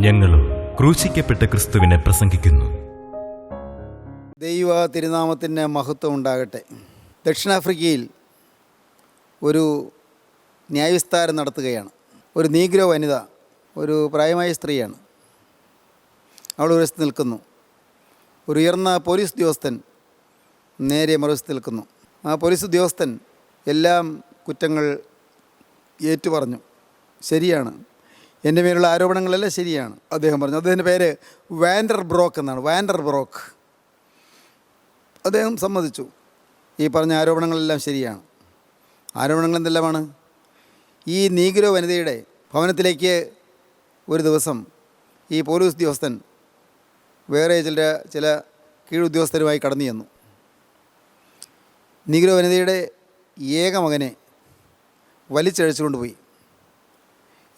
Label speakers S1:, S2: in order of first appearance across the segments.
S1: ഞങ്ങളും ക്രൂശിക്കപ്പെട്ട ക്രിസ്തുവിനെ പ്രസംഗിക്കുന്നു.
S2: ദൈവ തിരുനാമത്തിന് മഹത്വം ഉണ്ടാകട്ടെ. ദക്ഷിണാഫ്രിക്കയിൽ ഒരു ന്യായവിസ്താരം നടത്തുകയാണ്. ഒരു നീഗ്രോ വനിത, ഒരു പ്രായമായ സ്ത്രീയാണ്. അവൾ ഒരു വശത്ത് നിൽക്കുന്നു. ഒരു ഉയർന്ന പോലീസ് ഉദ്യോഗസ്ഥൻ നേരെ മറുവശത്ത് നിൽക്കുന്നു. ആ പോലീസ് ഉദ്യോഗസ്ഥൻ എല്ലാം കുറ്റങ്ങൾ ഏറ്റുപറഞ്ഞു. ശരിയാണ്, എൻ്റെ മേലുള്ള ആരോപണങ്ങളെല്ലാം ശരിയാണ്, അദ്ദേഹം പറഞ്ഞു. അദ്ദേഹത്തിൻ്റെ പേര് വാൻഡർ ബ്രോക്ക് എന്നാണ്. വാൻഡർ ബ്രോക്ക്. അദ്ദേഹം സമ്മതിച്ചു, ഈ പറഞ്ഞ ആരോപണങ്ങളെല്ലാം ശരിയാണ്. ആരോപണങ്ങൾ എന്തെല്ലാമാണ്? ഈ നീഗ്രോ വനിതയുടെ ഭവനത്തിലേക്ക് ഒരു ദിവസം ഈ പോലീസ് ഉദ്യോഗസ്ഥൻ വേറെ ചില കീഴുദ്യോഗസ്ഥരുമായി കടന്നു ചെന്നു. നീഗ്രോ വനിതയുടെ ഏക മകനെ വലിച്ചഴച്ചുകൊണ്ട് പോയി.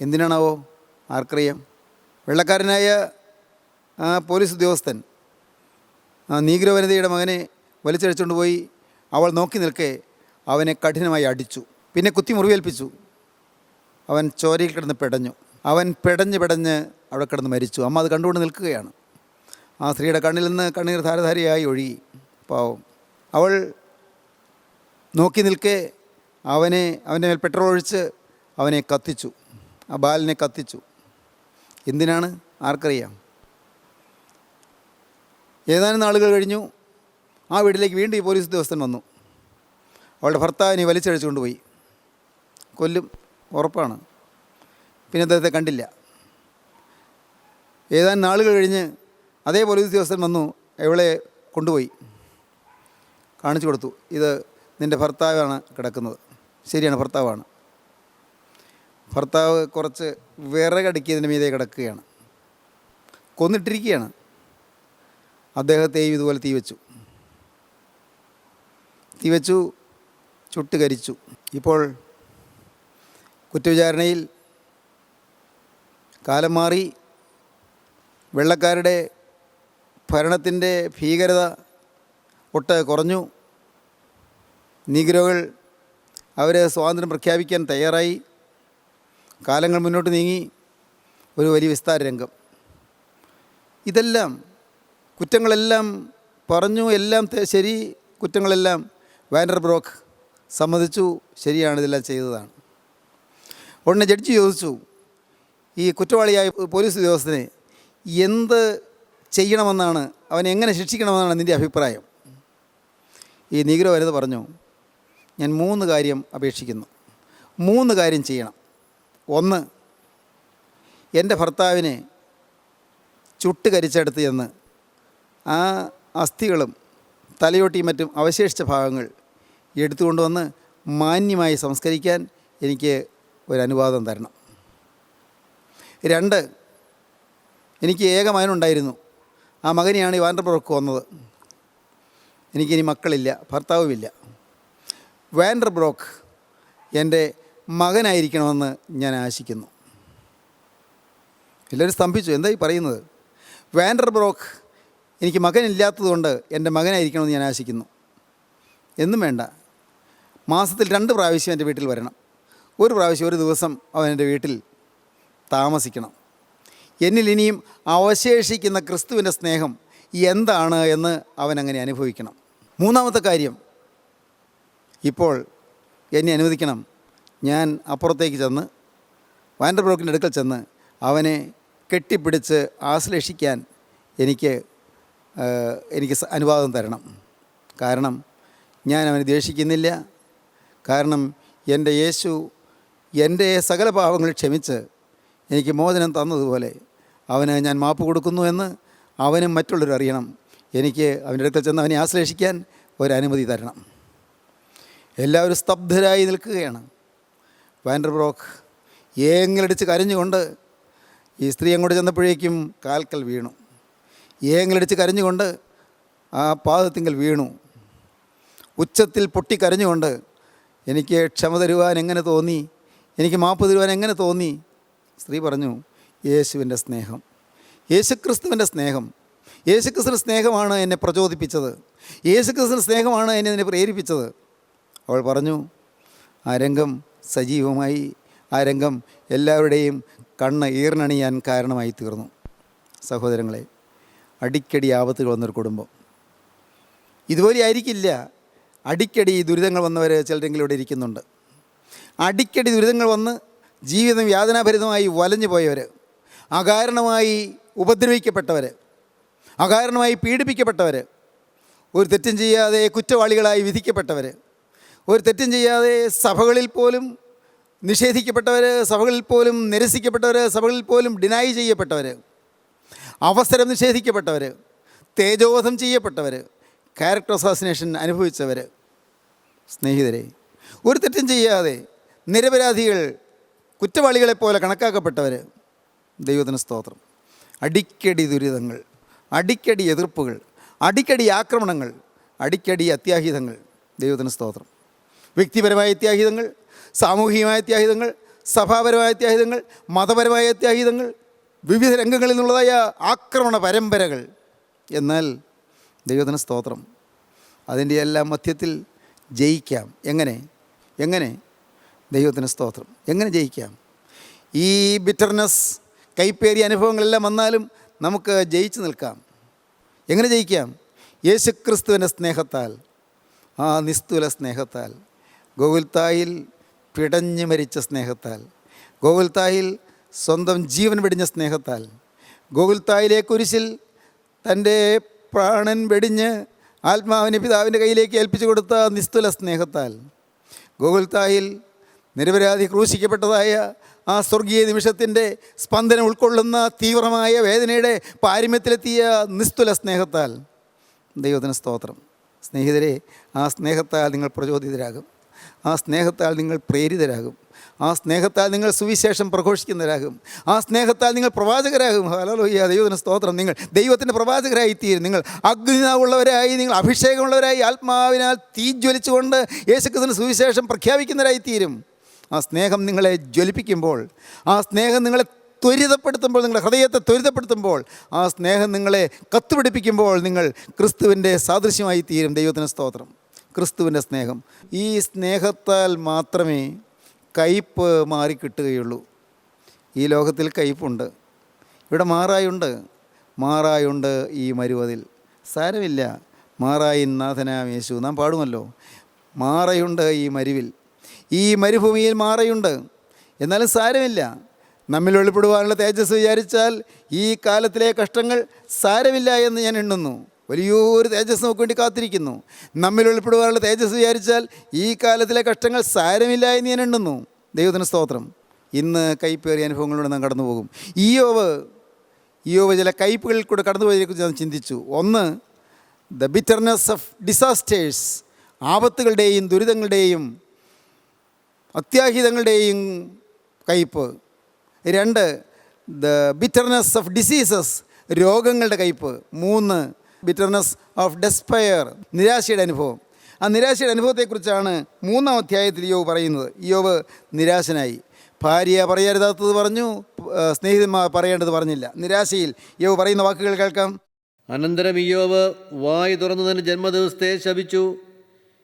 S2: എന്തിനാണാവോ? ആർക്കറിയാം. വെള്ളക്കാരനായ ആ പോലീസ് ഉദ്യോഗസ്ഥൻ ആ നീഗ്രോ വനിതയുടെ മകനെ വലിച്ചഴച്ചുകൊണ്ട് പോയി. അവൾ നോക്കി നിൽക്കെ അവനെ കഠിനമായി അടിച്ചു. പിന്നെ കുത്തി മുറിവേൽപ്പിച്ചു. അവൻ ചോരയിൽ കിടന്ന് പിടഞ്ഞു. അവൻ പിടഞ്ഞ് അവിടെ കിടന്ന് മരിച്ചു. അമ്മ അത് കണ്ടുകൊണ്ട് നിൽക്കുകയാണ്. ആ സ്ത്രീയുടെ കണ്ണിൽ നിന്ന് കണ്ണീർ ധാരധാരയായി ഒഴുകി. പാവം. അവൾ നോക്കി നിൽക്കെ അവൻ്റെ മേൽ പെട്രോൾ ഒഴിച്ച് അവനെ കത്തിച്ചു. ആ ബാലിനെ കത്തിച്ചു. എന്തിനാണ്? ആർക്കറിയാം. ഏതാനും നാളുകൾ കഴിഞ്ഞു. ആ വീട്ടിലേക്ക് വീണ്ടും ഈ പോലീസ് ഉദ്യോഗസ്ഥൻ വന്നു. അവളുടെ ഭർത്താവിനെ വലിച്ചഴിച്ചുകൊണ്ട് പോയി. കൊല്ലും, ഉറപ്പാണ്. പിന്നെ അദ്ദേഹത്തെ കണ്ടില്ല. ഏതാനും നാളുകൾ കഴിഞ്ഞ് അതേ പോലീസ് ഉദ്യോഗസ്ഥൻ വന്നു. ഇവളെ കൊണ്ടുപോയി കാണിച്ചു കൊടുത്തു. ഇത് നിൻ്റെ ഭർത്താവാണ് കിടക്കുന്നത്. ശരിയാണ്, ഭർത്താവാണ്. ഭർത്താവ് കുറച്ച് വിറകടുക്കിയതിൻ്റെ മീതെ കിടക്കുകയാണ്. കൊന്നിട്ടിരിക്കുകയാണ്. അദ്ദേഹത്തെയും ഇതുപോലെ തീ വെച്ചു ചുട്ട് കരിച്ചു. ഇപ്പോൾ കുറ്റവിചാരണയിൽ കാലം മാറി. വെള്ളക്കാരുടെ ഭരണത്തിൻ്റെ ഭീകരത ഒട്ട് കുറഞ്ഞു. നീഗ്രോകൾ അവർ സ്വാതന്ത്ര്യം പ്രഖ്യാപിക്കാൻ തയ്യാറായി. കാലങ്ങൾ മുന്നോട്ട് നീങ്ങി. ഒരു വലിയ വിസ്താര രംഗം. ഇതെല്ലാം കുറ്റങ്ങളെല്ലാം പറഞ്ഞു. എല്ലാം ശരി. കുറ്റങ്ങളെല്ലാം വാൻഡർ ബ്രോക്ക് സമ്മതിച്ചു. ശരിയാണ്, ഇതെല്ലാം ചെയ്തതാണ്. ഉടനെ ജഡ്ജി ചോദിച്ചു, ഈ കുറ്റവാളിയായ പോലീസ് ഉദ്യോഗസ്ഥനെ എന്ത് ചെയ്യണമെന്നാണ്, അവനെ എങ്ങനെ ശിക്ഷിക്കണമെന്നാണ് നിൻ്റെ അഭിപ്രായം? ഈ നീഗ്രോ വനിത പറഞ്ഞു, ഞാൻ 3 കാര്യം അപേക്ഷിക്കുന്നു. 3 കാര്യം ചെയ്യണം. 1, എൻ്റെ ഭർത്താവിനെ ചുട്ട് കരിച്ചെടുത്ത് ചെന്ന് ആ അസ്ഥികളും തലയോട്ടിയും മറ്റും അവശേഷിച്ച ഭാഗങ്ങൾ എടുത്തുകൊണ്ടുവന്ന് മാന്യമായി സംസ്കരിക്കാൻ എനിക്ക് ഒരു അനുവാദം തരണം. 2, എനിക്ക് ഏക മകനുണ്ടായിരുന്നു. ആ മകനെയാണ് ഈ വാൻഡർ ബ്രോക്ക് കൊന്നത്. എനിക്കിനി മക്കളില്ല, ഭർത്താവുമില്ല. വാൻഡർ ബ്രോക്ക് എൻ്റെ മകനായിരിക്കണമെന്ന് ഞാൻ ആശിക്കുന്നു. എല്ലാവരും സ്തംഭിച്ചു. എന്തായി പറയുന്നത്? വാൻഡർ ബ്രോക്ക് എനിക്ക് മകനില്ലാത്തതുകൊണ്ട് എൻ്റെ മകനായിരിക്കണമെന്ന് ഞാൻ ആശിക്കുന്നു. എന്നും വേണ്ട, മാസത്തിൽ 2 പ്രാവശ്യം എൻ്റെ വീട്ടിൽ വരണം. ഒരു പ്രാവശ്യം ഒരു ദിവസം അവൻ എൻ്റെ വീട്ടിൽ താമസിക്കണം. എന്നിൽ ഇനിയും അവശേഷിക്കുന്ന ക്രിസ്തുവിൻ്റെ സ്നേഹം എന്താണ് എന്ന് അവൻ അങ്ങനെ അനുഭവിക്കണം. 3-ാമത്തെ കാര്യം, ഇപ്പോൾ എന്നെ അനുവദിക്കണം. ഞാൻ അപ്പുറത്തേക്ക് ചെന്ന് വാൻഡർ ബ്രോക്കിൻ്റെ അടുക്കൽ ചെന്ന് അവനെ കെട്ടിപ്പിടിച്ച് ആശ്ലേഷിക്കാൻ എനിക്ക് അനുവാദം തരണം. കാരണം ഞാൻ അവനെ ദ്വേഷിക്കുന്നില്ല. കാരണം എൻ്റെ യേശു എൻ്റെ സകല പാപങ്ങൾ ക്ഷമിച്ച് എനിക്ക് മോചനം തന്നതുപോലെ അവന് ഞാൻ മാപ്പ് കൊടുക്കുന്നു എന്ന് അവനും മറ്റുള്ളവരും അറിയണം. എനിക്ക് അവൻ്റെ അടുക്കൽ ചെന്ന് അവനെ ആശ്ലേഷിക്കാൻ ഒരനുമതി തരണം. എല്ലാവരും സ്തബ്ധരായി നിൽക്കുകയാണ്. വാൻഡർ ബ്രോക്ക് ഏങ്ങലടിച്ച് കരഞ്ഞുകൊണ്ട് ഈ സ്ത്രീ അങ്ങോട്ട് ചെന്നപ്പോഴേക്കും കാൽക്കൽ വീണു. ഏങ്ങലടിച്ച് കരഞ്ഞുകൊണ്ട് ആ പാദത്തിങ്കൽ വീണു. ഉച്ചത്തിൽ പൊട്ടിക്കരഞ്ഞുകൊണ്ട് എനിക്ക് ക്ഷമ തരുവാൻ എങ്ങനെ തോന്നി, എനിക്ക് മാപ്പ് തരുവാൻ എങ്ങനെ തോന്നി? സ്ത്രീ പറഞ്ഞു, യേശുവിൻ്റെ സ്നേഹം, യേശുക്രിസ്തുവിൻ്റെ സ്നേഹം. യേശുക്രിസ്തുവിൻ്റെ സ്നേഹമാണ് എന്നെ പ്രചോദിപ്പിച്ചത്. യേശുക്രിസ്തുവിൻ്റെ സ്നേഹമാണ് എന്നെ പ്രേരിപ്പിച്ചത്. അവൾ പറഞ്ഞു. ആ രംഗം സജീവമായി. ആ രംഗം എല്ലാവരുടെയും കണ്ണ് ഈർണണിയാൻ കാരണമായി തീർന്നു. സഹോദരങ്ങളെ, അടിക്കടി ആപത്തുകൾ വന്നൊരു കുടുംബം. ഇതുപോലെ ആയിരിക്കില്ല അടിക്കടി ദുരിതങ്ങൾ വന്നവർ ചിലരെങ്കിലും ഇവിടെ ഇരിക്കുന്നുണ്ട്. അടിക്കടി ദുരിതങ്ങൾ വന്ന് ജീവിതം യാതനാഭരിതമായി വലഞ്ഞു പോയവർ, അകാരണമായി ഉപദ്രവിക്കപ്പെട്ടവർ, അകാരണമായി പീഡിപ്പിക്കപ്പെട്ടവർ, ഒരു തെറ്റും ചെയ്യാതെ കുറ്റവാളികളായി വിധിക്കപ്പെട്ടവർ, ഒരു തെറ്റും ചെയ്യാതെ സഭകളിൽ പോലും നിഷേധിക്കപ്പെട്ടവർ, സഭകളിൽ പോലും നിരസിക്കപ്പെട്ടവർ, സഭകളിൽ പോലും ഡിനായി ചെയ്യപ്പെട്ടവർ, അവസരം നിഷേധിക്കപ്പെട്ടവർ, തേജോവധം ചെയ്യപ്പെട്ടവർ, ക്യാരക്ടർ അസാസിനേഷൻ അനുഭവിച്ചവർ. സ്നേഹിതരെ, ഒരു തെറ്റും ചെയ്യാതെ നിരപരാധികൾ കുറ്റവാളികളെപ്പോലെ കണക്കാക്കപ്പെട്ടവർ, ദൈവത്തിന് സ്തോത്രം. അടിക്കടി ദുരിതങ്ങൾ, അടിക്കടി എതിർപ്പുകൾ, അടിക്കടി ആക്രമണങ്ങൾ, അടിക്കടി അത്യാഹിതങ്ങൾ, ദൈവത്തിന് സ്തോത്രം. വ്യക്തിപരമായ അത്യാഹിതങ്ങൾ, സാമൂഹികമായ അത്യാഹിതങ്ങൾ, സഭാപരമായ അത്യാഹിതങ്ങൾ, മതപരമായ അത്യാഹിതങ്ങൾ, വിവിധ രംഗങ്ങളിൽ നിന്നുള്ളതായ ആക്രമണ പരമ്പരകൾ. എന്നാൽ ദൈവത്തിന് സ്തോത്രം, അതിൻ്റെ എല്ലാം മധ്യത്തിൽ ജയിക്കാം. എങ്ങനെ ദൈവത്തിന് സ്തോത്രം, എങ്ങനെ ജയിക്കാം? ഈ ബിറ്റർനെസ്, കൈപ്പേറിയ അനുഭവങ്ങളെല്ലാം വന്നാലും നമുക്ക് ജയിച്ചു നിൽക്കാം. എങ്ങനെ ജയിക്കാം? യേശുക്രിസ്തുവിൻ്റെ സ്നേഹത്താൽ, ആ നിസ്തുല സ്നേഹത്താൽ, ഗോകുൽത്തായിൽ പിടഞ്ഞു മരിച്ച സ്നേഹത്താൽ, ഗോകുൽത്തായിൽ സ്വന്തം ജീവൻ വെടിഞ്ഞ സ്നേഹത്താൽ, ഗോകുൽത്തായിലെ കുരിശിൽ തൻ്റെ പ്രാണൻ വെടിഞ്ഞ് ആത്മാവിനെ പിതാവിൻ്റെ കയ്യിലേക്ക് ഏൽപ്പിച്ചു കൊടുത്ത നിസ്തുല സ്നേഹത്താൽ, ഗോകുൽത്തായിൽ നിരപരാധി ക്രൂശിക്കപ്പെട്ടതായ ആ സ്വർഗീയ നിമിഷത്തിൻ്റെ സ്പന്ദനം ഉൾക്കൊള്ളുന്ന തീവ്രമായ വേദനയുടെ പാരമ്യത്തിലെത്തിയ നിസ്തുല സ്നേഹത്താൽ, ദൈവത്തിന് സ്തോത്രം. സ്നേഹിതരെ, ആ സ്നേഹത്താൽ നിങ്ങൾ പ്രചോദിതരാകും, ആ സ്നേഹത്താൽ നിങ്ങൾ പ്രേരിതരാകും, ആ സ്നേഹത്താൽ നിങ്ങൾ സുവിശേഷം പ്രഘോഷിക്കുന്നവരാകും, ആ സ്നേഹത്താൽ നിങ്ങൾ പ്രവാചകരാകും. ഹല്ലേലൂയ, ദൈവത്തിന് സ്തോത്രം. നിങ്ങൾ ദൈവത്തിൻ്റെ പ്രവാചകരായി തീരും. നിങ്ങൾ അഗ്നിനാവുള്ളവരായി, നിങ്ങൾ അഭിഷേകമുള്ളവരായി, ആത്മാവിനാൽ തീജ്വലിച്ചുകൊണ്ട് യേശുക്രിസ്തുവിന്റെ സുവിശേഷം പ്രഖ്യാപിക്കുന്നവരായി തീരും. ആ സ്നേഹം നിങ്ങളെ ജ്വലിപ്പിക്കുമ്പോൾ, ആ സ്നേഹം നിങ്ങളെ ത്വരിതപ്പെടുത്തുമ്പോൾ, നിങ്ങളുടെ ഹൃദയത്തെ ത്വരിതപ്പെടുത്തുമ്പോൾ, ആ സ്നേഹം നിങ്ങളെ കത്തുപിടിപ്പിക്കുമ്പോൾ നിങ്ങൾ ക്രിസ്തുവിൻ്റെ സാദൃശ്യമായി തീരും. ദൈവത്തിന് സ്തോത്രം. ക്രിസ്തുവിൻ്റെ സ്നേഹം, ഈ സ്നേഹത്താൽ മാത്രമേ കയ്പ് മാറിക്കിട്ടുകയുള്ളൂ. ഈ ലോകത്തിൽ കയ്പുണ്ട്, ഇവിടെ മാറായുണ്ട് ഈ മരുവതിൽ. സാരമില്ല, മാറായിൻ നാഥനാം യേശു, നാം പാടുമല്ലോ. മാറയുണ്ട് ഈ മരുവിൽ, ഈ മരുഭൂമിയിൽ മാറയുണ്ട്. എന്നാലും സാരമില്ല, നമ്മിൽ വെളിപ്പെടുവാനുള്ള തേജസ് വിചാരിച്ചാൽ ഈ കാലത്തിലെ കഷ്ടങ്ങൾ സാരമില്ല എന്ന് ഞാൻ എണ്ണുന്നു. വലിയൊരു തേജസ് നമുക്ക് വേണ്ടി കാത്തിരിക്കുന്നു. നമ്മിൽ വെളിപ്പെടുവാനുള്ള തേജസ് വിചാരിച്ചാൽ ഈ കാലത്തിലെ കഷ്ടങ്ങൾ സാരമില്ല എന്ന് ഞാൻ എണ്ണുന്നു. ദൈവത്തിന് സ്തോത്രം. ഇന്ന് കയ്പേറിയ അനുഭവങ്ങളിലൂടെ നാം കടന്നു പോകും. ഇയ്യോബ് ചില കയ്പുകളിൽ കൂടെ കടന്നുപോയതിനെക്കുറിച്ച് നാം ചിന്തിച്ചു. ഒന്ന്, ദ ബിറ്റർനെസ് ഓഫ് ഡിസാസ്റ്റേഴ്സ്, ആപത്തുകളുടെയും ദുരിതങ്ങളുടെയും അത്യാഹിതങ്ങളുടെയും കയ്പ്. രണ്ട്, ദ ബിറ്റർനെസ് ഓഫ് ഡിസീസസ്, രോഗങ്ങളുടെ കയ്പ്. മൂന്ന്, ബിറ്റർനെസ് ഓഫ് ഡെസ്പയർ, നിരാശയുടെ അനുഭവം. ആ നിരാശയുടെ അനുഭവത്തെക്കുറിച്ചാണ് 3-ാം അധ്യായത്തിൽ യോബ് പറയുന്നത്. യോബ് നിരാശനായി. ഭാര്യ പറയരുതാത്തത് പറഞ്ഞു, സ്നേഹിതന്മാർ പറയേണ്ടത് പറഞ്ഞില്ല. നിരാശയിൽ യോബ് പറയുന്ന വാക്കുകൾ കേൾക്കാം.
S3: അനന്തരം ഇയ്യോബ് വായ് തുറന്നു തന്റെ ജന്മദിവസത്തെ ശപിച്ചു.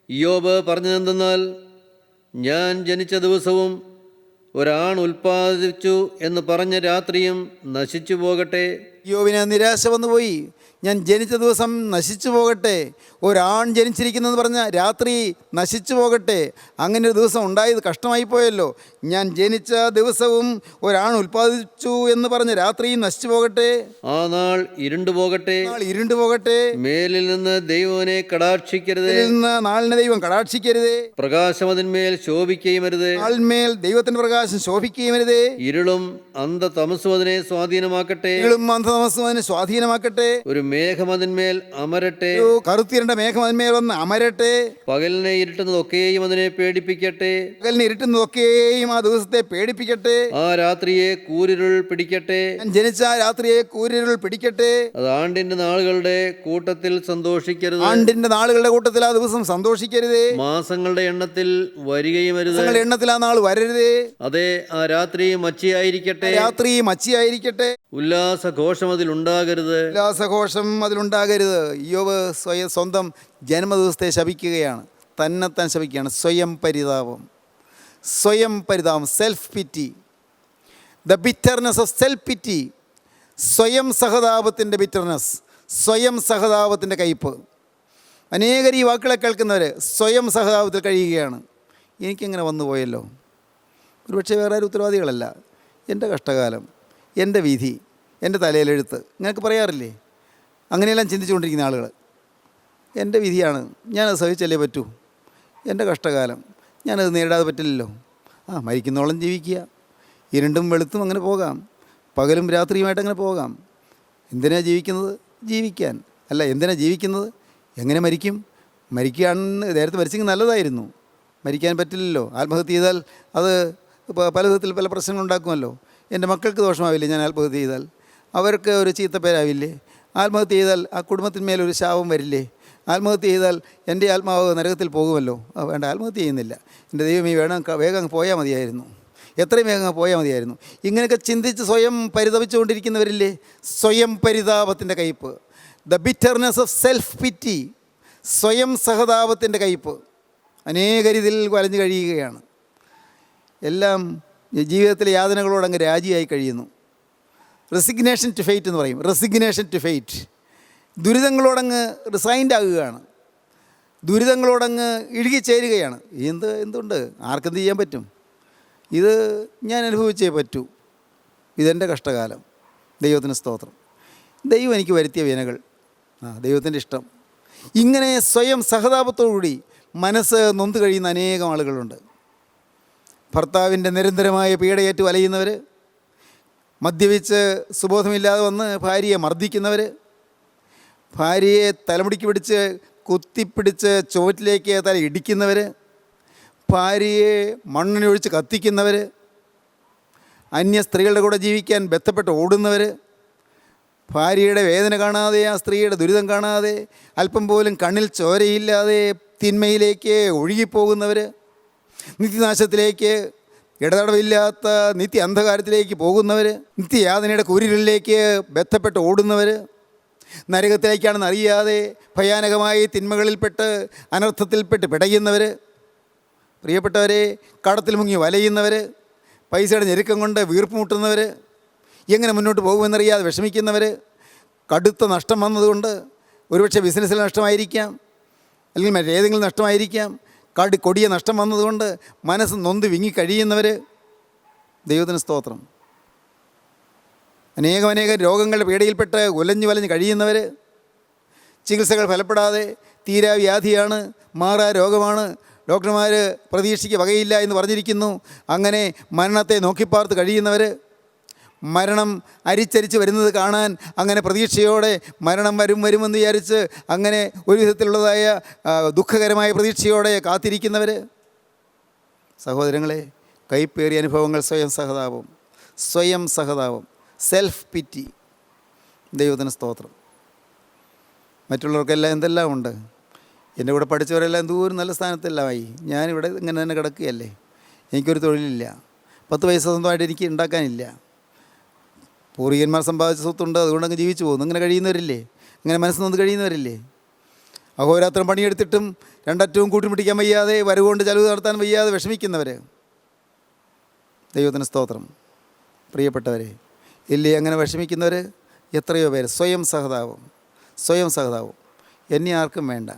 S3: ഇയ്യോബ് പറഞ്ഞതെന്തെന്നാൽ, ഞാൻ ജനിച്ച ദിവസവും ഒരാൺ ഉൽപ്പാദിച്ചു എന്ന് പറഞ്ഞ രാത്രിയും നശിച്ചു പോകട്ടെ.
S2: യോബിന് നിരാശ വന്നുപോയി. ഞാൻ ജനിച്ച ദിവസം നശിച്ചു പോകട്ടെ, ഒരാൺ ജനിച്ചിരിക്കുന്നെന്ന് പറഞ്ഞ രാത്രി നശിച്ചു പോകട്ടെ. അങ്ങനെ ഒരു ദിവസം ഉണ്ടായത് കഷ്ടമായിപ്പോയല്ലോ. ഞാൻ ജനിച്ച ദിവസവും ഒരാൺ ഉൽപ്പാദിച്ചു എന്ന് പറഞ്ഞ രാത്രിയും നശിച്ചു പോകട്ടെ.
S3: ആ നാൾ ഇരുണ്ടു പോകട്ടെ. മേലിൽ നിന്ന് ദൈവനെ കടാക്ഷിക്കരുത്,
S2: നാളിനെ ദൈവം കടാക്ഷിക്കരുതേ.
S3: പ്രകാശം അതിന്മേൽ ശോഭിക്കുകയും അരുത്,
S2: നാളിന്മേൽ ദൈവത്തിന്റെ പ്രകാശം ശോഭിക്കുകയും അരുതേ.
S3: ഇരുളും അന്ധതമസ്സും അതിനെ സ്വാധീനമാക്കട്ടെ,
S2: സ്വാധീനമാക്കട്ടെ.
S3: ഒരു മേഘം അതിന്മേൽ അമരട്ടെ,
S2: കറുത്തിരണ്ട മേഘം അതിന്മേൽ വന്ന് അമരട്ടെ.
S3: പകലിനെ ഇരുട്ടുന്നതൊക്കെയും അതിനെ പേടിപ്പിക്കട്ടെ,
S2: പകലിനെ ഇരുട്ടുന്നതൊക്കെയും ആ ദിവസത്തെ പേടിപ്പിക്കട്ടെ.
S3: ആ രാത്രിയെ കൂരിരുൾ പിടിക്കട്ടെ,
S2: ഞാൻ ജനിച്ച ആ രാത്രിയെ കൂരിരുൾ പിടിക്കട്ടെ.
S3: അത് ആണ്ടിന്റെ നാളുകളുടെ കൂട്ടത്തിൽ സന്തോഷിക്കരുത്,
S2: ആണ്ടിന്റെ നാളുകളുടെ കൂട്ടത്തിൽ ആ ദിവസം സന്തോഷിക്കരുതേ.
S3: മാസങ്ങളുടെ എണ്ണത്തിൽ വരികയും അരുത്,
S2: എണ്ണത്തിൽ ആ നാൾ വരരുതേ.
S3: അതെ, ആ രാത്രി മച്ചിയായിരിക്കട്ടെ, ഉല്ലാസഘോഷം അതിലുണ്ടാകരുത്,
S2: അതിലുണ്ടാകരുത്. ഇയ്യോബ് സ്വന്തം ജന്മദിവസത്തെ ശപിക്കുകയാണ്, തന്നെത്താൻ ശപിക്കുകയാണ്. സ്വയം പരിതാപം, self pity, the bitterness of self pity. സ്വയം സഹതാപത്തിൻ്റെ ബിറ്റർനെസ്, സ്വയം സഹതാപത്തിൻ്റെ കയ്പ്. അനേകർ ഈ വാക്കുകളെ കേൾക്കുന്നവർ സ്വയം സഹതാപത്തിൽ കഴിയുകയാണ്. എനിക്കിങ്ങനെ വന്നു പോയല്ലോ, ഒരുപക്ഷെ വേറെ ആരും ഉത്തരവാദികളല്ല, എൻ്റെ കഷ്ടകാലം, എൻ്റെ വിധി, എൻ്റെ തലയിലെഴുത്ത്, ഇങ്ങനെയൊക്കെ പറയാറില്ലേ? അങ്ങനെയെല്ലാം ചിന്തിച്ചുകൊണ്ടിരിക്കുന്ന ആളുകൾ, എൻ്റെ വിധിയാണ്, ഞാനത് സഹിച്ചല്ലേ പറ്റൂ, എൻ്റെ കഷ്ടകാലം, ഞാനത് നേരിടാതെ പറ്റില്ലല്ലോ. മരിക്കുന്നോളം ജീവിക്കുക, ഇരുണ്ടും വെളുത്തും അങ്ങനെ പോകാം, പകലും രാത്രിയുമായിട്ട് അങ്ങനെ പോകാം. എന്തിനാണ് ജീവിക്കുന്നത്? ജീവിക്കാൻ. അല്ല, എന്തിനാണ് ജീവിക്കുന്നത്? എങ്ങനെ മരിക്കും? മരിക്കുകയാണെന്ന് നേരത്തെ മരിച്ചെങ്കിൽ നല്ലതായിരുന്നു. മരിക്കാൻ പറ്റില്ലല്ലോ. ആത്മഹത്യ ചെയ്താൽ അത് പല വിധത്തിൽ പല പ്രശ്നങ്ങളുണ്ടാക്കുമല്ലോ. എൻ്റെ മക്കൾക്ക് ദോഷമാവില്ലേ ഞാൻ ആത്മഹത്യ ചെയ്താൽ? അവർക്ക് ഒരു ചീത്തപ്പേരാവില്ലേ? ആത്മഹത്യ ചെയ്താൽ ആ കുടുംബത്തിന്മേലൊരു ശാപം വരില്ലേ? ആത്മഹത്യ ചെയ്താൽ എൻ്റെ ആത്മാവ് നരകത്തിൽ പോകുമല്ലോ. വേണ്ട, ആത്മഹത്യ ചെയ്യുന്നില്ല. എൻ്റെ ദൈവമേ, വേഗം പോയാൽ മതിയായിരുന്നു, എത്രയും വേഗം പോയാൽ മതിയായിരുന്നു. ഇങ്ങനെയൊക്കെ ചിന്തിച്ച് സ്വയം പരിതപിച്ചുകൊണ്ടിരിക്കുന്നവരില്ലേ? സ്വയം പരിതാപത്തിൻ്റെ കയ്പ്, the bitterness of self pity, സ്വയം സഹതാപത്തിൻ്റെ കയ്പ്. അനേകരിതിൽ വലഞ്ഞു കഴിയുകയാണ്. എല്ലാം ജീവിതത്തിലെ യാതനകളോടങ്ങ് രാജിയായി കഴിയുന്നു. റെസിഗ്നേഷൻ ടു ഫെയ്റ്റ് എന്ന് പറയും. Resignation to fate. ദുരിതങ്ങളോടങ്ങ് റിസൈൻഡ് ആകുകയാണ്, ദുരിതങ്ങളോടങ്ങ് ഇഴുകിച്ചേരുകയാണ്. എന്തുണ്ട്, ആർക്കെന്ത് ചെയ്യാൻ പറ്റും? ഇത് ഞാൻ അനുഭവിച്ചേ പറ്റൂ, ഇതെൻ്റെ കഷ്ടകാലം, ദൈവത്തിന് സ്തോത്രം, ദൈവം എനിക്ക് വരുത്തിയ വിനകൾ, ദൈവത്തിൻ്റെ ഇഷ്ടം. ഇങ്ങനെ സ്വയം സഹതാപത്തോടുകൂടി മനസ്സ് നൊന്ത് കഴിയുന്ന അനേകം ആളുകളുണ്ട്. ഭർത്താവിൻ്റെ നിരന്തരമായ പീഡയേറ്റ് വലയുന്നവർ, മദ്യപിച്ച് സുബോധമില്ലാതെ വന്ന് ഭാര്യയെ മർദ്ദിക്കുന്നവർ, ഭാര്യയെ തലമുടിക്ക് പിടിച്ച് കുത്തിപ്പിടിച്ച് ചുവറ്റിലേക്ക് തല ഇടിക്കുന്നവർ, ഭാര്യയെ മണ്ണെണ്ണ ഒഴിച്ച് കത്തിക്കുന്നവർ, അന്യ സ്ത്രീകളുടെ കൂടെ ജീവിക്കാൻ ബന്ധപ്പെട്ട് ഓടുന്നവർ, ഭാര്യയുടെ വേദന കാണാതെ, ആ സ്ത്രീയുടെ ദുരിതം കാണാതെ, അല്പം പോലും കണ്ണിൽ ചോരയില്ലാതെ തിന്മയിലേക്ക് ഒഴുകിപ്പോകുന്നവർ, നിത്യനാശത്തിലേക്ക്, ഇടതടവില്ലാത്ത നിത്യ അന്ധകാരത്തിലേക്ക് പോകുന്നവർ, നിത്യയാതനയുടെ കുരിരിലേക്ക് ബന്ധപ്പെട്ട് ഓടുന്നവർ, നരകത്തിലേക്കാണെന്ന് അറിയാതെ ഭയാനകമായി തിന്മകളിൽപ്പെട്ട് അനർത്ഥത്തിൽപ്പെട്ട് പിടയുന്നവർ, പ്രിയപ്പെട്ടവരെ കടത്തിൽ മുങ്ങി വലയുന്നവർ, പൈസയുടെ ഞെരുക്കം കൊണ്ട് വീർപ്പ് മുട്ടുന്നവർ, എങ്ങനെ മുന്നോട്ട് പോകുമെന്നറിയാതെ വിഷമിക്കുന്നവർ, കടുത്ത നഷ്ടം വന്നതുകൊണ്ട്, ഒരുപക്ഷെ ബിസിനസ്സിൽ നഷ്ടമായിരിക്കാം, അല്ലെങ്കിൽ മറ്റേതെങ്കിലും നഷ്ടമായിരിക്കാം, കൊടിയ നഷ്ടം വന്നതുകൊണ്ട് മനസ്സ് നൊന്ത് വിങ്ങി കഴിയുന്നവർ, ദൈവത്തിന് സ്തോത്രം. അനേകം രോഗങ്ങളുടെ പീഡയിൽപ്പെട്ട് ഉലഞ്ഞു വലഞ്ഞ് കഴിയുന്നവർ, ചികിത്സകൾ ഫലപ്പെടാതെ തീരാ വ്യാധിയാണ്, മാറാ രോഗമാണ്, ഡോക്ടർമാർ പ്രതീക്ഷയ്ക്ക് വകയില്ല എന്ന് പറഞ്ഞിരിക്കുന്നു, അങ്ങനെ മരണത്തെ നോക്കിപ്പാർത്ത് കഴിയുന്നവർ, മരണം അരിച്ചരിച്ച് വരുന്നത് കാണാൻ അങ്ങനെ പ്രതീക്ഷയോടെ മരണം വരുമെന്ന് വിചാരിച്ച് അങ്ങനെ ഒരു വിധത്തിലുള്ളതായ ദുഃഖകരമായ പ്രതീക്ഷയോടെ കാത്തിരിക്കുന്നവർ. സഹോദരങ്ങളെ, കൈപ്പേറിയ അനുഭവങ്ങൾ, സ്വയം സഹതാപം, സെൽഫ് പിറ്റി, ദൈവത്തിന് സ്തോത്രം. മറ്റുള്ളവർക്കെല്ലാം എന്തെല്ലാം ഉണ്ട്. എൻ്റെ കൂടെ പഠിച്ചവരെല്ലാം എന്തോരം നല്ല സ്ഥാനത്തെല്ലാമായി. ഞാനിവിടെ ഇങ്ങനെ തന്നെ കിടക്കുകയല്ലേ, എനിക്കൊരു തൊഴിലില്ല, 10 പൈസ സ്വന്തമായിട്ട് എനിക്ക് ഉണ്ടാക്കാനില്ല, പൂർവികന്മാർ സമ്പാദിച്ച സ്വത്തുണ്ട്, അതുകൊണ്ടങ്ങ് ജീവിച്ചു പോകുന്നു. ഇങ്ങനെ കഴിയുന്നവരില്ലേ? ഇങ്ങനെ മനസ്സിനൊന്ന് കഴിയുന്നവരില്ലേ? അഹോരാത്രം പണിയെടുത്തിട്ടും രണ്ടറ്റവും കൂട്ടിമുട്ടിക്കാൻ വയ്യാതെ, വരവുകൊണ്ട് ചെലവ് നടത്താൻ വയ്യാതെ വിഷമിക്കുന്നവർ, ദൈവത്തിന് സ്തോത്രം. പ്രിയപ്പെട്ടവരെ, ഇല്ലേ അങ്ങനെ വിഷമിക്കുന്നവർ എത്രയോ പേര്. സ്വയം സഹതാപം. എന്നെ ആർക്കും വേണ്ട,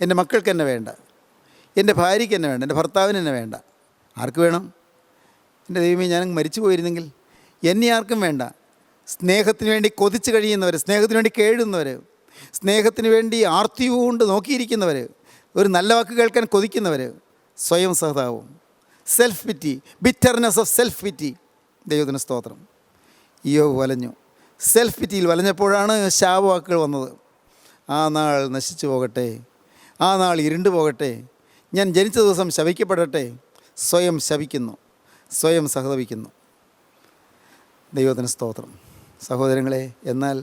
S2: എൻ്റെ മക്കൾക്ക് എന്നെ വേണ്ട, എൻ്റെ ഭാര്യയ്ക്ക് എന്നെ വേണ്ട, എൻ്റെ ഭർത്താവിന് എന്നെ വേണ്ട. ആർക്ക് വേണം? എൻ്റെ ദൈവമേ, ഞാൻ മരിച്ചു പോയിരുന്നെങ്കിൽ. എന്നെ ആർക്കും വേണ്ട. സ്നേഹത്തിന് വേണ്ടി കൊതിച്ച് കഴിയുന്നവർ, സ്നേഹത്തിന് വേണ്ടി കേഴുന്നവർ, സ്നേഹത്തിന് വേണ്ടി ആർത്തിയുകൊണ്ട് നോക്കിയിരിക്കുന്നവർ, ഒരു നല്ല വാക്ക് കേൾക്കാൻ കൊതിക്കുന്നവർ, സ്വയം സഹതാപം, സെൽഫ് പിറ്റി, ബിറ്റർനെസ് ഓഫ് സെൽഫ് പിറ്റി, ദൈവത്തിന് സ്തോത്രം. യോബ് വലഞ്ഞു. സെൽഫ് പിറ്റിയിൽ വലഞ്ഞപ്പോഴാണ് ശാപവാക്കുകൾ വന്നത്. ആ നാൾ നശിച്ചു പോകട്ടെ, ആ നാൾ ഇരുണ്ടു പോകട്ടെ, ഞാൻ ജനിച്ച ദിവസം ശപിക്കപ്പെടട്ടെ. സ്വയം ശപിക്കുന്നു, സ്വയം സഹതപിക്കുന്നു. ദൈവത്തിന് സ്തോത്രം. സഹോദരങ്ങളെ, എന്നാൽ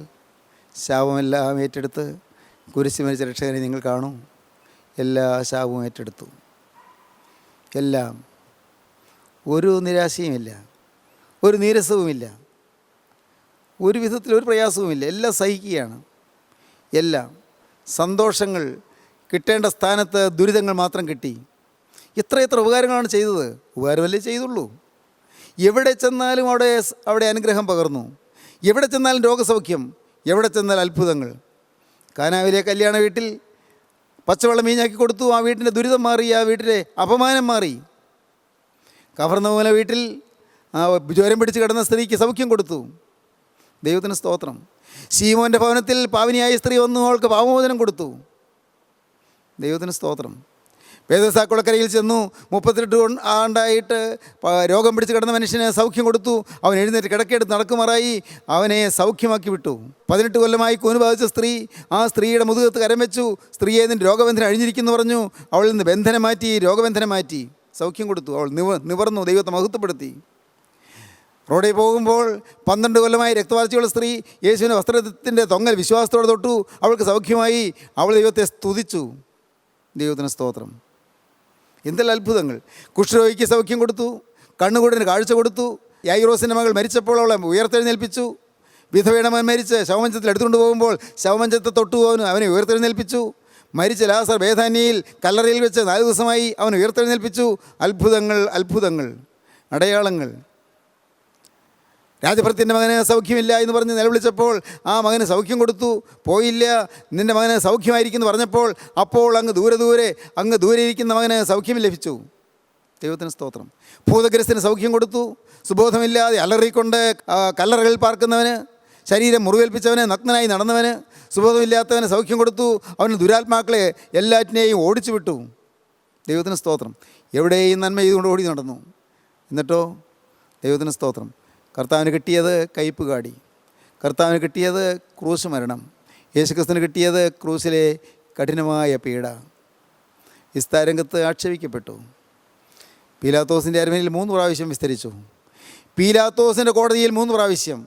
S2: ശാപമെല്ലാം ഏറ്റെടുത്ത് കുരിശ് മരിച്ച രക്ഷകനെ നിങ്ങൾ കാണൂ. എല്ലാ ശാപവും ഏറ്റെടുത്തു. എല്ലാം, ഒരു നിരാശയുമില്ല, ഒരു നീരസവുമില്ല, ഒരു വിധത്തിൽ ഒരു പ്രയാസവുമില്ല. എല്ലാം സഹിക്കുകയാണ്. എല്ലാം സന്തോഷങ്ങൾ കിട്ടേണ്ട സ്ഥാനത്ത് ദുരിതങ്ങൾ മാത്രം കിട്ടി. എത്ര ഉപകാരങ്ങളാണ് ചെയ്തത്. ഉപകാരമല്ലേ ചെയ്തുള്ളൂ. എവിടെ ചെന്നാലും അവിടെ അനുഗ്രഹം പകർന്നു. എവിടെ ചെന്നാലും രോഗസൗഖ്യം, എവിടെ ചെന്നാലും അത്ഭുതങ്ങൾ. കാനാവിലെ കല്യാണ വീട്ടിൽ പച്ചവെള്ളം വീഞ്ഞാക്കി കൊടുത്തു, ആ വീട്ടിൻ്റെ ദുരിതം മാറി, ആ വീട്ടിലെ അപമാനം മാറി. കഫർന്നഹൂമിലെ വീട്ടിൽ ആ ജ്വരം പിടിച്ച് കിടന്ന സ്ത്രീക്ക് സൗഖ്യം കൊടുത്തു. ദൈവത്തിന് സ്തോത്രം. ശീമോൻ്റെ ഭവനത്തിൽ പാവനിയായ സ്ത്രീ വന്നു, അവൾക്ക് പാപമോചനം കൊടുത്തു. ദൈവത്തിന് സ്തോത്രം. വേദസാക്കുളക്കരയിൽ ചെന്നു, 38 ആണ്ടായിട്ട് രോഗം പിടിച്ച് കിടന്ന മനുഷ്യന് സൗഖ്യം കൊടുത്തു. അവൻ എഴുന്നേറ്റ് കിടക്കെടുത്ത് നടക്കുമാറായി, അവനെ സൗഖ്യമാക്കി വിട്ടു. 18 കൊല്ലമായി കൂന് ബാധിച്ച സ്ത്രീ, ആ സ്ത്രീയുടെ മുതുകത്ത് കരം വെച്ചു. സ്ത്രീയെ നിൻ്റെ രോഗബന്ധനം അഴിഞ്ഞിരിക്കുന്നു പറഞ്ഞു. അവളിൽ നിന്ന് ബന്ധനം മാറ്റി, രോഗബന്ധനം മാറ്റി, സൗഖ്യം കൊടുത്തു. അവൾ നിവർന്നു, ദൈവത്തെ മഹത്വപ്പെടുത്തി. റോഡിൽ പോകുമ്പോൾ 12 കൊല്ലമായി രക്തവാർച്ചയുള്ള സ്ത്രീ യേശുവിൻ്റെ വസ്ത്രത്തിൻ്റെ തൊങ്ങൽ വിശ്വാസത്തോടെ തൊട്ടു. അവൾക്ക് സൗഖ്യമായി, അവൾ ദൈവത്തെ സ്തുതിച്ചു. ദൈവത്തിന് സ്തോത്രം. എന്തെല്ലാം അത്ഭുതങ്ങൾ. കുഷ്ഠരോഗിക്ക് സൗഖ്യം കൊടുത്തു, കണ്ണുകൂടിന് കാഴ്ച കൊടുത്തു. യായിറോസിൻ്റെ മകൾ മരിച്ചപ്പോൾ അവളെ ഉയർത്തെഴുന്നേൽപ്പിച്ചു. വിധവയുടെ മകൻ മരിച്ച് ശവമഞ്ചത്തിൽ എടുത്തുകൊണ്ട് പോകുമ്പോൾ ശവമഞ്ചത്തെ തൊട്ടു പോകാനും അവനെ ഉയർത്തെഴുന്നേൽപ്പിച്ചു. മരിച്ച ലാസർ ബേഥാന്യയിൽ കല്ലറയിൽ വെച്ച് 4 ദിവസമായി അവൻ ഉയർത്തെഴുന്നേൽപ്പിച്ചു. അത്ഭുതങ്ങൾ, അത്ഭുതങ്ങൾ, അടയാളങ്ങൾ. രാജഭൃത്തിൻ്റെ മകന് സൗഖ്യമില്ല എന്ന് പറഞ്ഞ് നിലവിളിച്ചപ്പോൾ ആ മകന് സൗഖ്യം കൊടുത്തു. പോയില്ല, നിൻ്റെ മകന് സൗഖ്യമായിരിക്കുന്നു പറഞ്ഞപ്പോൾ അപ്പോൾ അങ്ങ് ദൂരെ ഇരിക്കുന്ന മകന് സൗഖ്യം ലഭിച്ചു. ദൈവത്തിന് സ്തോത്രം. ഭൂതഗ്രസ്തന് സൗഖ്യം കൊടുത്തു. സുബോധമില്ലാതെ അലറിക്കൊണ്ട് കല്ലറകളിൽ പാർക്കുന്നവന്, ശരീരം മുറിവേൽപ്പിച്ചവന്, നഗ്നനായി നടന്നവന്, സുബോധമില്ലാത്തവന് സൗഖ്യം കൊടുത്തു. അവന് ദുരാത്മാക്കളെ എല്ലാറ്റിനെയും ഓടിച്ചു വിട്ടു. ദൈവത്തിന് സ്തോത്രം. എവിടെയും നന്മ ചെയ്തുകൊണ്ട് ഓടി നടന്നു. എന്നിട്ടോ ദൈവത്തിന് സ്തോത്രം. കർത്താവിന് കിട്ടിയത് കയ്പ് കാടി, കർത്താവിന് കിട്ടിയത് ക്രൂശ് മരണം, യേശുക്രിസ്തുവിന് കിട്ടിയത് ക്രൂശിലെ കഠിനമായ പീഡ. വിസ്താരംഗത്ത് ആക്ഷേപിക്കപ്പെട്ടു. പീലാത്തോസിൻ്റെ അരമനയിൽ 3 പ്രാവശ്യം വിസ്തരിച്ചു. പീലാത്തോസിൻ്റെ കോടതിയിൽ 3 പ്രാവശ്യം,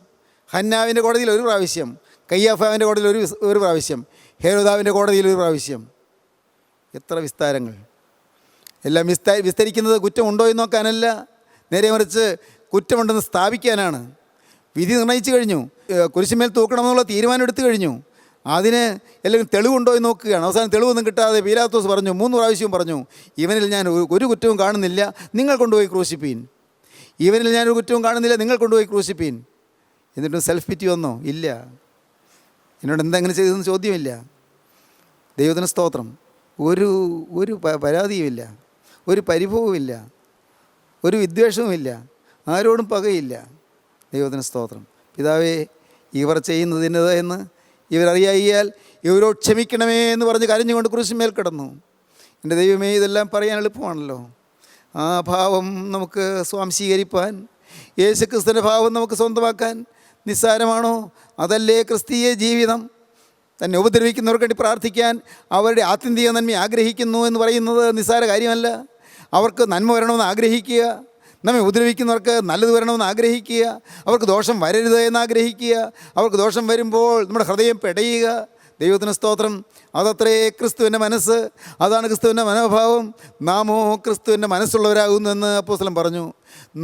S2: ഹന്നാവിൻ്റെ കോടതിയിൽ 1 പ്രാവശ്യം, കയ്യാഫാവിൻ്റെ കോടതിയിൽ ഒരു പ്രാവശ്യം, ഹേരോദാവിൻ്റെ കോടതിയിൽ 1 പ്രാവശ്യം. എത്ര വിസ്താരങ്ങൾ! എല്ലാം വിസ്തരിക്കുന്നത് കുറ്റമുണ്ടോ എന്ന് നോക്കാനല്ല, നേരെ മറിച്ച് കുറ്റമുണ്ടെന്ന് സ്ഥാപിക്കാനാണ്. വിധി നിർണ്ണയിച്ചു കഴിഞ്ഞു, കുരിശുമേൽ തൂക്കണമെന്നുള്ള തീരുമാനം എടുത്തു കഴിഞ്ഞു. അതിന് അല്ലെങ്കിൽ തെളിവുണ്ടോ എന്ന് നോക്കുകയാണ്. അവസാനം തെളിവൊന്നും കിട്ടാതെ പീലാത്തോസ് പറഞ്ഞു, 3 പ്രാവശ്യവും പറഞ്ഞു, ഇവനിൽ ഞാൻ ഒരു കുറ്റവും കാണുന്നില്ല, നിങ്ങൾ കൊണ്ടുപോയി ക്രൂശിപ്പീൻ. ഇവനിൽ ഞാനൊരു കുറ്റവും കാണുന്നില്ല, നിങ്ങൾ കൊണ്ടുപോയി ക്രൂശിപ്പീൻ. എന്നിട്ടും സെൽഫ് പിറ്റി വന്നോ? ഇല്ല. എന്നോട് എന്തെങ്ങനെ ചെയ്തതെന്ന് ചോദ്യമില്ല. ദൈവത്തിന് സ്തോത്രം. ഒരു പരാതിയുമില്ല, ഒരു പരിഭവവുമില്ല, ഒരു വിദ്വേഷവുമില്ല, ആരോടും പകയില്ല. ദൈവത്തിന് സ്തോത്രം. പിതാവേ, ഇവർ ചെയ്യുന്നതിൻ്റെത് എന്ന് ഇവരറിയാൽ ഇവരോട് ക്ഷമിക്കണമേ എന്ന് പറഞ്ഞ് കരഞ്ഞുകൊണ്ട് കുരിശിന്മേൽ കിടന്നു. എൻ്റെ ദൈവമേ, ഇതെല്ലാം പറയാൻ എളുപ്പമാണല്ലോ. ആ ഭാവം നമുക്ക് സ്വാംശീകരിപ്പാൻ, യേശുക്രിസ്തുവിൻ്റെ ഭാവം നമുക്ക് സ്വന്തമാക്കാൻ നിസ്സാരമാണോ? അതല്ലേ ക്രിസ്തീയ ജീവിതം. തന്നെ ഉപദ്രവിക്കുന്നവർക്ക് വേണ്ടി പ്രാർത്ഥിക്കാൻ, അവരുടെ ആത്യന്തിക നന്മ ആഗ്രഹിക്കുന്നു എന്ന് പറയുന്നത് നിസ്സാര കാര്യമല്ല. അവർക്ക് നന്മ വരണമെന്ന് ആഗ്രഹിക്കുക, നമ്മെ ഉപദ്രവിക്കുന്നവർക്ക് നല്ലത് വരണമെന്ന് ആഗ്രഹിക്കുക, അവർക്ക് ദോഷം വരരുത് എന്ന് ആഗ്രഹിക്കുക, അവർക്ക് ദോഷം വരുമ്പോൾ നമ്മുടെ ഹൃദയം പെടയുക. ദൈവത്തിന് സ്തോത്രം. അതത്രേ ക്രിസ്തുവിൻ്റെ മനസ്സ്, അതാണ് ക്രിസ്തുവിൻ്റെ മനോഭാവം. നാമോ ക്രിസ്തുവിൻ്റെ മനസ്സുള്ളവരാകുന്നു എന്ന് അപ്പോസ്തലൻ പറഞ്ഞു.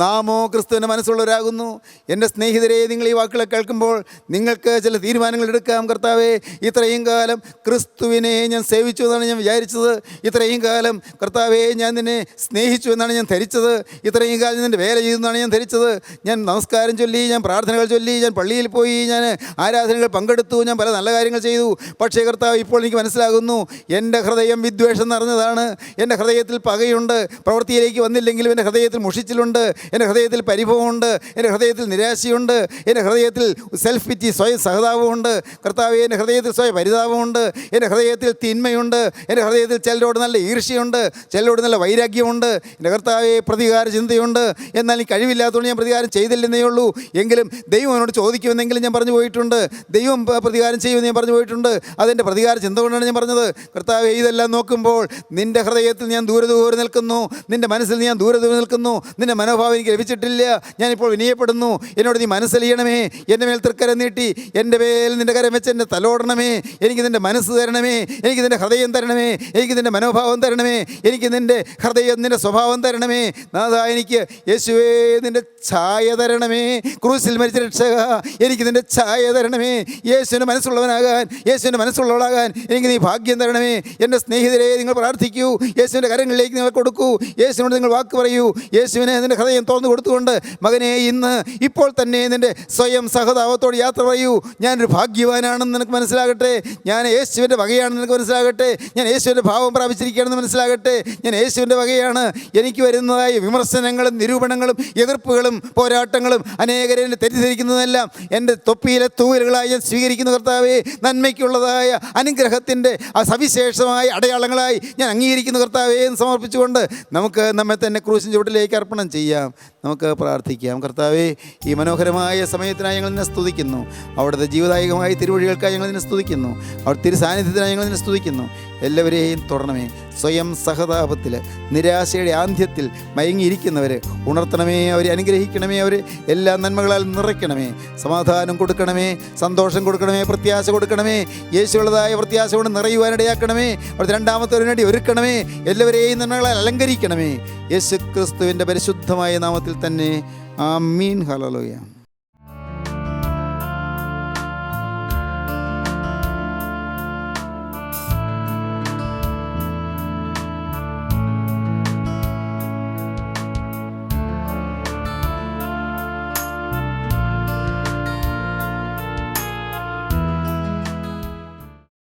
S2: നാമോ ക്രിസ്തുവിൻ്റെ മനസ്സുള്ളവരാകുന്നു. എൻ്റെ സ്നേഹിതരെ, നിങ്ങൾ ഈ വാക്കുകളെ കേൾക്കുമ്പോൾ നിങ്ങൾക്ക് ചില തീരുമാനങ്ങൾ എടുക്കാം. കർത്താവേ, ഇത്രയും കാലം ക്രിസ്തുവിനെ ഞാൻ സേവിച്ചു എന്നാണ് ഞാൻ വിചാരിച്ചത്. ഇത്രയും കാലം കർത്താവേ, ഞാൻ നിന്നെ സ്നേഹിച്ചു എന്നാണ് ഞാൻ ധരിച്ചത്. ഇത്രയും കാലം നിൻ്റെ വേല ചെയ്തെന്നാണ് ഞാൻ ധരിച്ചത്. ഞാൻ നമസ്കാരം ചൊല്ലി, ഞാൻ പ്രാർത്ഥനകൾ ചൊല്ലി, ഞാൻ പള്ളിയിൽ പോയി, ഞാൻ ആരാധനകൾ പങ്കെടുത്തു, ഞാൻ പല നല്ല കാര്യങ്ങൾ ചെയ്തു. പക്ഷേ കർത്താവ്, ഇപ്പോൾ എനിക്ക് മനസ്സിലാകുന്നു, എൻ്റെ ഹൃദയം വിദ്വേഷം നിറഞ്ഞതാണ്. എൻ്റെ ഹൃദയത്തിൽ പകയുണ്ട്. പ്രവൃത്തിയിലേക്ക് വന്നില്ലെങ്കിലും എൻ്റെ ഹൃദയത്തിൽ മുഷിച്ചിലുണ്ട്, എൻ്റെ ഹൃദയത്തിൽ പരിഭവമുണ്ട്, എൻ്റെ ഹൃദയത്തിൽ നിരാശയുണ്ട്, എൻ്റെ ഹൃദയത്തിൽ സെൽഫ് പിറ്റി, സ്വയം സഹതാപമുണ്ട്. കർത്താവേ, എൻ്റെ ഹൃദയത്തിൽ സ്വയം പരിതാപമുണ്ട്, എൻ്റെ ഹൃദയത്തിൽ തിന്മയുണ്ട്, എൻ്റെ ഹൃദയത്തിൽ ചിലരോട് നല്ല ഈർഷ്യയുണ്ട്, ചിലരോട് നല്ല വൈരാഗ്യമുണ്ട്. എൻ്റെ കർത്താവേ, പ്രതികാര ചിന്തയുണ്ട്. എന്നാൽ എനിക്ക് കഴിവില്ലാത്തതുകൊണ്ട് ഞാൻ പ്രതികാരം ചെയ്തില്ലെന്നേ ഉള്ളൂ. എങ്കിലും ദൈവം എന്നോട് ചോദിക്കുമെന്നെങ്കിലും ഞാൻ പറഞ്ഞു പോയിട്ടുണ്ട്. ദൈവം പ്രതികാരം ചെയ്യുമെന്ന് ഞാൻ പറഞ്ഞു പോയിട്ടുണ്ട്. അതെൻ്റെ പ്രതികാര ചിന്ത കൊണ്ടാണ് ഞാൻ പറഞ്ഞത്. കർത്താവേ, ഇതെല്ലാം നോക്കുമ്പോൾ നിൻ്റെ ഹൃദയത്തിൽ ഞാൻ ദൂരെ നിൽക്കുന്നു, നിൻ്റെ മനസ്സിൽ ഞാൻ ദൂരെ നിൽക്കുന്നു. നിൻ്റെ മനോഭാവം എനിക്ക് ലഭിച്ചിട്ടില്ല. ഞാനിപ്പോൾ വിനയപ്പെടുന്നു. എന്നോട് നീ മനസ്സലിയണമേ. എൻ്റെ മേൽ തൃക്കരം നീട്ടി എൻ്റെ മേൽ നിൻ്റെ കരം വെച്ച് എന്നെ തലോടണമേ. എനിക്ക് നിൻ്റെ മനസ്സ് തരണമേ, എനിക്ക് നിൻ്റെ ഹൃദയം തരണമേ, എനിക്ക് നിൻ്റെ മനോഭാവം തരണമേ, എനിക്ക് നിൻ്റെ ഹൃദയം, നിൻ്റെ സ്വഭാവം തരണമേ. നാഥാ, എനിക്ക് യേശുവേ നിൻ്റെ ഛായ തരണമേ. ക്രൂസിൽ മരിച്ച രക്ഷക, എനിക്ക് നിൻ്റെ ഛായ തരണമേ. യേശുവിൻ്റെ മനസ്സുള്ളവനാകാൻ, യേശുവിൻ്റെ മനസ്സുള്ളവളാകാൻ എനിക്ക് നീ ഭാഗ്യം തരണമേ. എൻ്റെ സ്നേഹിതരെ, നിങ്ങൾ പ്രാർത്ഥിക്കൂ. യേശുവിൻ്റെ കരങ്ങളിലേക്ക് നിങ്ങൾ കൊടുക്കൂ. യേശുവിനോട് നിങ്ങൾ വാക്ക് പറയൂ. യേശുവിനെ നിൻ്റെ ഹൃദയം തുറന്നു കൊടുത്തുകൊണ്ട് മകനെ ഇന്ന് ഇപ്പോൾ തന്നെ നിൻ്റെ സ്വയം സഹതാപത്തോട് യാത്ര പറയൂ. ഞാനൊരു ഭാഗ്യവാനാണെന്ന് നിനക്ക് മനസ്സിലാകട്ടെ. ഞാൻ യേശുവിൻ്റെ വകയാണെന്ന് നിനക്ക് മനസ്സിലാകട്ടെ. ഞാൻ യേശുവിൻ്റെ ഭാവം പ്രാപിച്ചിരിക്കുകയാണെന്ന് മനസ്സിലാകട്ടെ. ഞാൻ യേശുവിൻ്റെ വകയാണ്. എനിക്ക് വരുന്നതായ വിമർശനങ്ങളും നിരൂപണങ്ങളും എതിർപ്പുകളും പോരാട്ടങ്ങളും അനേകരെ എന്നെ തെറ്റിദ്ധരിക്കുന്നതെല്ലാം എൻ്റെ തൊപ്പിയിലെ തൂവലുകളായി ഞാൻ സ്വീകരിക്കുന്ന കർത്താവേ, നന്മയ്ക്കുള്ളതായ അനുഗ്രഹത്തിൻ്റെ ആ സവിശേഷമായ അടയാളങ്ങളായി ഞാൻ അംഗീകരിക്കുന്ന കർത്താവേ എന്ന് സമർപ്പിച്ചുകൊണ്ട് നമുക്ക് നമ്മെ തന്നെ ക്രൂശിൻ ചുവട്ടിലേക്ക് അർപ്പണം ചെയ്യാം. നമുക്ക് പ്രാർത്ഥിക്കാം. കർത്താവേ, ഈ മനോഹരമായ സമയത്തിനായി ഞങ്ങൾ നിന്നെ സ്തുതിക്കുന്നു. അവിടുത്തെ ജീവദായകമായ തിരുവഴികൾക്കായി ഞങ്ങൾ നിന്നെ സ്തുതിക്കുന്നു. അവിടെ തിരുസാന്നിധ്യത്തിനായി ഞങ്ങൾ നിന്നെ സ്തുതിക്കുന്നു. എല്ലാവരെയും തുടരണമേ. സ്വയം സഹതാപത്തിൽ നിരാശയുടെ ആന്ത്യത്തിൽ മയങ്ങിയിരിക്കുന്നവർ ഉണർത്തണമേ, അവരെ അനുഗ്രഹിക്കണമേ, അവർ എല്ലാ നന്മകളാൽ നിറയ്ക്കണമേ, സമാധാനം കൊടുക്കണമേ, സന്തോഷം കൊടുക്കണമേ, പ്രത്യാശ കൊടുക്കണമേ, യേശുള്ളതായ പ്രത്യാശ കൊണ്ട് നിറയുവാനിടയാക്കണമേ. അവിടുത്തെ രണ്ടാമത്തവരിന് വേണ്ടി ഒരുക്കണമേ, എല്ലാവരെയും നന്മകളാൽ അലങ്കരിക്കണമേ. യേശു ക്രിസ്തുവിൻ്റെ പരിശുദ്ധമായ നാമത്തിൽ തന്നെ ആമീൻ. ഹല്ലേലൂയ.